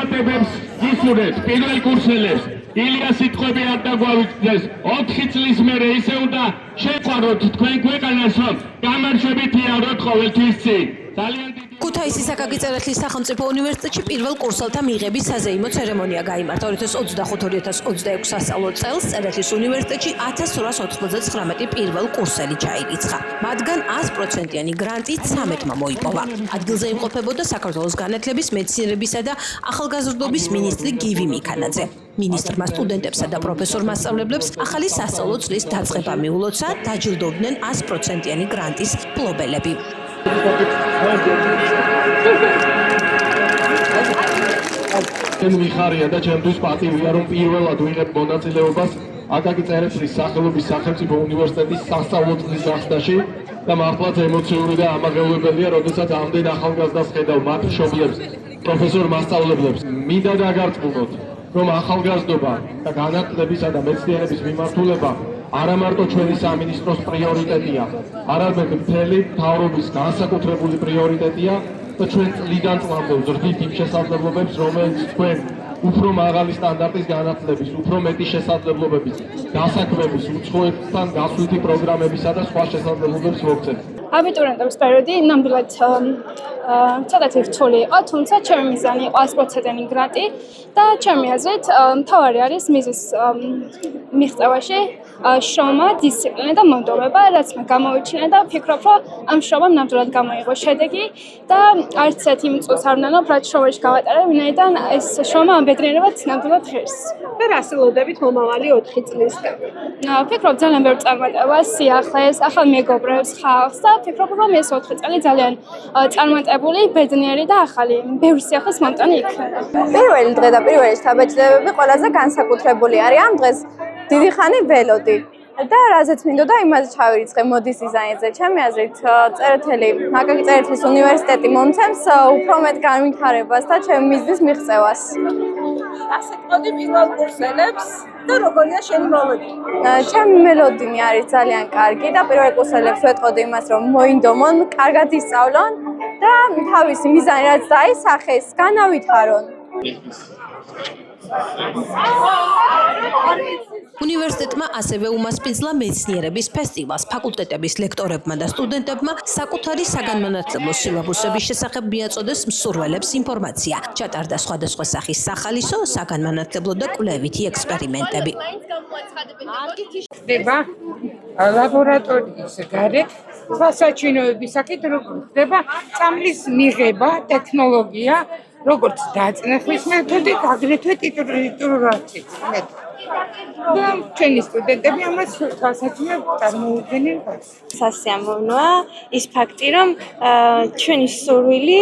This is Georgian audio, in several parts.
წარმატებებს გისურვებთ პირველ კურსელებს. ილია სიტყვები არ დაგვავიწყდეს 4 წლის მერე ისე უნდა შეყვაროთ თქვენ ქვეყანას, რომ გამარჯვებით იაროთ ყოველთვის წინ. ძალიან დიდი ქუთაისის აკაკი წერეთლის სახელმწიფო უნივერსიტეტში პირველ კურსელთა მიღების საზეიმო ცერემონია გაიმართა 2025-2026 სასწავლო წელს წერეთლის უნივერსიტეტში 1899 პირველ კურსელი ჩაირიცხა. მათგან 100%-იანი გრანტი 13-მა მოიპოვა. ადგილზე იმყოფებოდა საქართველოს განათლების, მეცნიერებისა და ახალგაზრდობის მინისტრი გივი მიქანაძე. მინისტრმა სტუდენტებსა და პროფესორ მასწავლებლებს ახალი სასწავლო წლის დაწყება მიულოცა, დაჯილდოვდნენ 100%-იანი გრანტის მფლობელები. მიხარია და ჩემთვის პატივია, რომ პირველად ვიღებ მონაწილეობას აკაკი წერეთლის სახელობის სახელმწიფო უნივერსიტეტის სასწავლო წლის გახსნაში და მართლაც ემოციური და ამაღელვებელია, როდესაც ამდენ ახალგაზრდას ხედავ მათ მშობლებს, პროფესორ მასწავლებლებს. მინდა დაგარწმუნოთ, რომ ახალგაზრდობა და განათლებისა და მეცნიერების მიმართულება არა მარტო ჩვენი სამინისტროს პრიორიტეტია, არამედ მთელი მთავრობის განსაკუთრებული პრიორიტეტია და ჩვენ წლიდან წლამდე ვზრდით იმ შესაძლებლობებს, რომელიც თქვენ უფრო მაღალი სტანდარტის განათლების, უფრო მეტი შესაძლებლობების, დასაქმების, უცხოეთთან გასვლითი პროგრამებისა და სხვა შესაძლებლობებს მოგცემთ. აბიტურიენტების პერიოდი ნამდვილად ცოტათი რთული იყო, თუმცა ჩემი მიზანი იყო 100%-იანი გრანტი და ჩემი აზრით მთავარი არის მიზის მიღწევაში შრომა, დისციპლინა და მონდომება, რაც მე გამოვიჩინე და ვფიქრობ, რომ ამ შრომამ ნამდვილად გამოიღო შედეგი და არც ერთი მიწუს არ უნდა, რაც შრომაში გავატარე, ვინაიდან ეს შრომა ამ ბედნიერებას ნამდვილად ღირს. და რას ელოდებით მომავალი 4 წლისგან? ვფიქრობ ძალიან ბევრ წარმატებას, სიახლეს, ახალ მეგობრებს, ხალხს და ვფიქრობ, რომ ეს 4 წელი ძალიან წარმატებული, ბედნიერი და ახალი ბევრი სიახლის მომტანი იქნება. პირველი დღე და პირველი შთაბეჭდილებები ყველაზე განსაკუთრებული არის. ამ დღეს დიდი ხანი ველოდი და რაზეც მინდოდა იმაზე ჩავირიცხე მოდის დიზაინზე. ჩემი აზრით, აკაკი წერეთლის უნივერსიტეტი მომცემს უფრო მეტ განვითარებას და ჩემი მიზნის მიღწევას. ასეთყოდი პირველ კურსელებს და როგორია შენი მელოდი? ჩემი მელოდინი არის ძალიან კარგი და პირველ კურსელებს ვეტყოდი იმას, რომ მოინდომონ, კარგად ისწავლონ და თავისი მიზანი რაც დაისახეს, განავითარონ. უნივერსიტეტმა ასევე უმასპინძლა მეცნიერების ფესტივალს. ფაკულტეტების ლექტორებმა და სტუდენტებმა საკუთარი საგანმანათლებლო სილაბუსების შესახებ მიაწოდეს მსურველებს ინფორმაცია. ჩატარდა სხვადასხვა სახის სახალისო, საგანმანათლებლო და კვლევითი ექსპერიმენტები. ხდება ლაბორატორიის გარეთ სასაჩინოების საკითხ, როგორ ხდება წამლის მიღება, ტექნოლოგია, როგორც დაწნეხვის მეთოდი, აგრეთვე ტიტულაციის მეთოდი. და ჩვენი სტუდენტები ამას სასაჩინოდ წარმოუდგენენ. სასიამოვნოა ის ფაქტი, რომ ჩვენი სურვილი,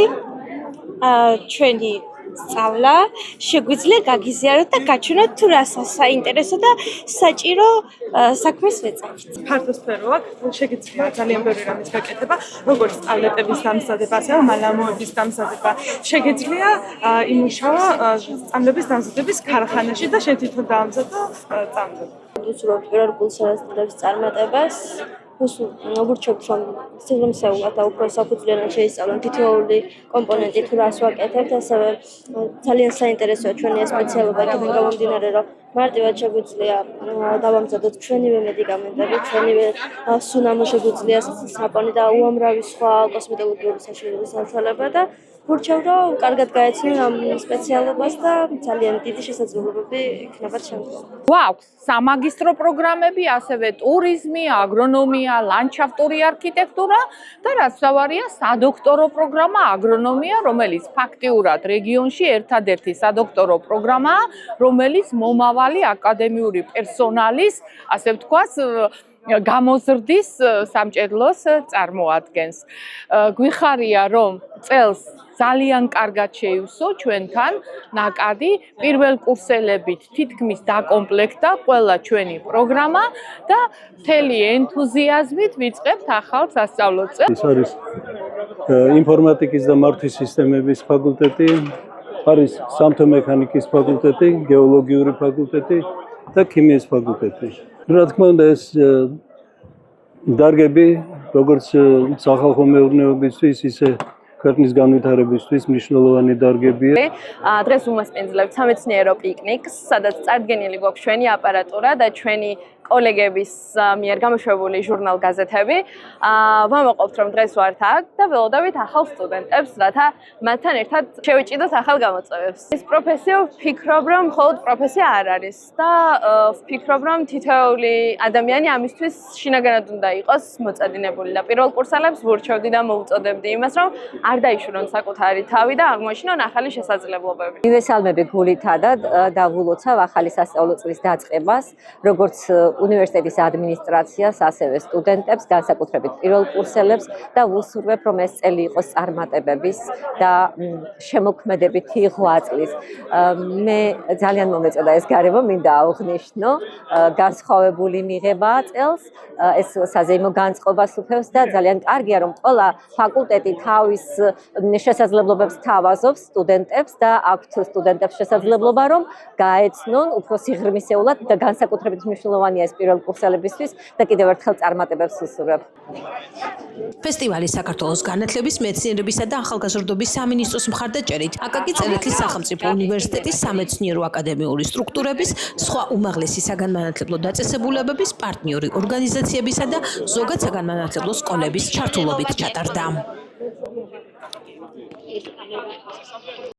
ჩვენი სწავლა შეგვიძლია გაგიზიაროთ და გაჩვენოთ თუ რა საინტერესო და საჭირო საქმეს ვეწევთ. ფართოსფერო აქვს, შეგიძლია ძალიან ბევრი რამის გაკეთება, როგორც სწავლეტების დამზადება, ასევე მალამოების დამზადება. შეგიძლია იმუშავა სწავლების დამზადების ქარხანაში და შეთითო დაამზადო წამზე. ვუსურვებთ პირველ კურსელებს წარმატებას. ვურჩევთ, რომ სიღრმისეულად და უფრო საფუძვლიანად შეისწავლონ თითოეული კომპონენტი თუ რას ვაკეთებთ, ასევე ძალიან საინტერესოა ჩვენი სპეციალობა, იქიდან გამომდინარე, რომ მარტივად შეგვიძლია დავამზადოთ ჩვენივე მედიკამენტები, ჩვენივე სუნამო შეგვიძლია საპონი და უამრავი სხვა კოსმეტოლოგიური საშუალების საშუალება და ვურჩევ, რომ კარგად გაეცნო ამ სპეციალობას და ძალიან დიდი შესაძლებლობები იქნება შემდგომ. გვაქვს სამაგისტრო პროგრამები, ასევე ტურიზმი, აგრონომია, ლანდშაფტური არქიტექტურა და რაც მთავარია, სადოქტორო პროგრამა აგრონომია, რომელიც ფაქტიურად რეგიონში ერთადერთი სადოქტორო პროგრამაა, რომელიც მომავალი აკადემიური პერსონალის, ასე ვთქვათ, გამოზრდის სამჭედლოს წარმოადგენს. გვიხარია, რომ წელს ძალიან კარგად შეივსო ჩვენთან ნაკადი, პირველ კურსელებით თითქმის დაკომპლექტდა ყველა ჩვენი პროგრამა და მთელი ენთუზიაზმით ვიწყებთ ახალ სასწავლო წელს. ეს არის ინფორმატიკის და მართვის სისტემების ფაკულტეტი, არის სამთო მექანიკის ფაკულტეტი, გეოლოგიური ფაკულტეტი და ქიმიის ფაკულტეტი. რა თქმა უნდა, ეს დარგები, როგორც სახალხო მეურნეობისთვის, ისე ქვეყნის განვითარებისთვის მნიშვნელოვანი დარგებია. დღეს უმასპინძლებთ სამეცნიერო პიკნიკს, სადაც წარდგენილი გვაქვს ჩვენი აპარატურა და ჩვენი კოლეგების მიერ გამოშვებული ჟურნალ-გაზეთები. ვამაყობთ, რომ დღეს ვართ აქ და ველოდებით ახალ სტუდენტებს, რათა მათთან ერთად შევეჭიდოთ ახალ გამოწვევებს. ეს პროფესია ვფიქრობ, რომ მხოლოდ პროფესია არ არის და ვფიქრობ, რომ თითოეული ადამიანი ამისთვის შინაგანად უნდა იყოს მოწადინებული და პირველ კურსელებს ვურჩევდი და მოუწოდებდი იმას, რომ არ დაიშურონ საკუთარი თავი და აღმოაჩინონ ახალი შესაძლებლობები. მივესალმები გულითადად და ვულოცავ ახალი სასწავლო წლის დაწყებას, როგორც უნივერსიტეტის ადმინისტრაციას, ასევე სტუდენტებს, განსაკუთრებით პირველ კურსელებს და ვუსურვებ, რომ ეს წელი იყოს წარმატებების და შემოქმედებითი ღვაწლის. მე ძალიან მომეწოდა ეს გარემო, მინდა აღვნიშნო, განსხვავებული მიღება წელს, ეს საზეიმო განწყობას უფევს და ძალიან კარგია, რომ ყველა ფაკულტეტი თავის შესაძლებლობებს თავაზობს სტუდენტებს და აქვთ სტუდენტებს შესაძლებლობა, რომ გაეცნონ უფრო სიღრმისეულად და განსაკუთრებით მნიშვნელოვანია ეს პირველ კურსელებისთვის და კიდევ ერთხელ წარმატებებს ვუსურვებ. ფესტივალი საქართველოს განათლების, მეცნიერებისა და ახალგაზრდობის სამინისტროს მხარდაჭერით აკაკი წერეთლის სახელმწიფო უნივერსიტეტის სამეცნიერო აკადემიური სტრუქტურების, სხვა უმაღლესი საგანმანათლებლო დაწესებულებების, პარტნიორი ორგანიზაციებისა და ზოგად საგანმანათლებლო სკოლების ჩართულობით ჩატარდა.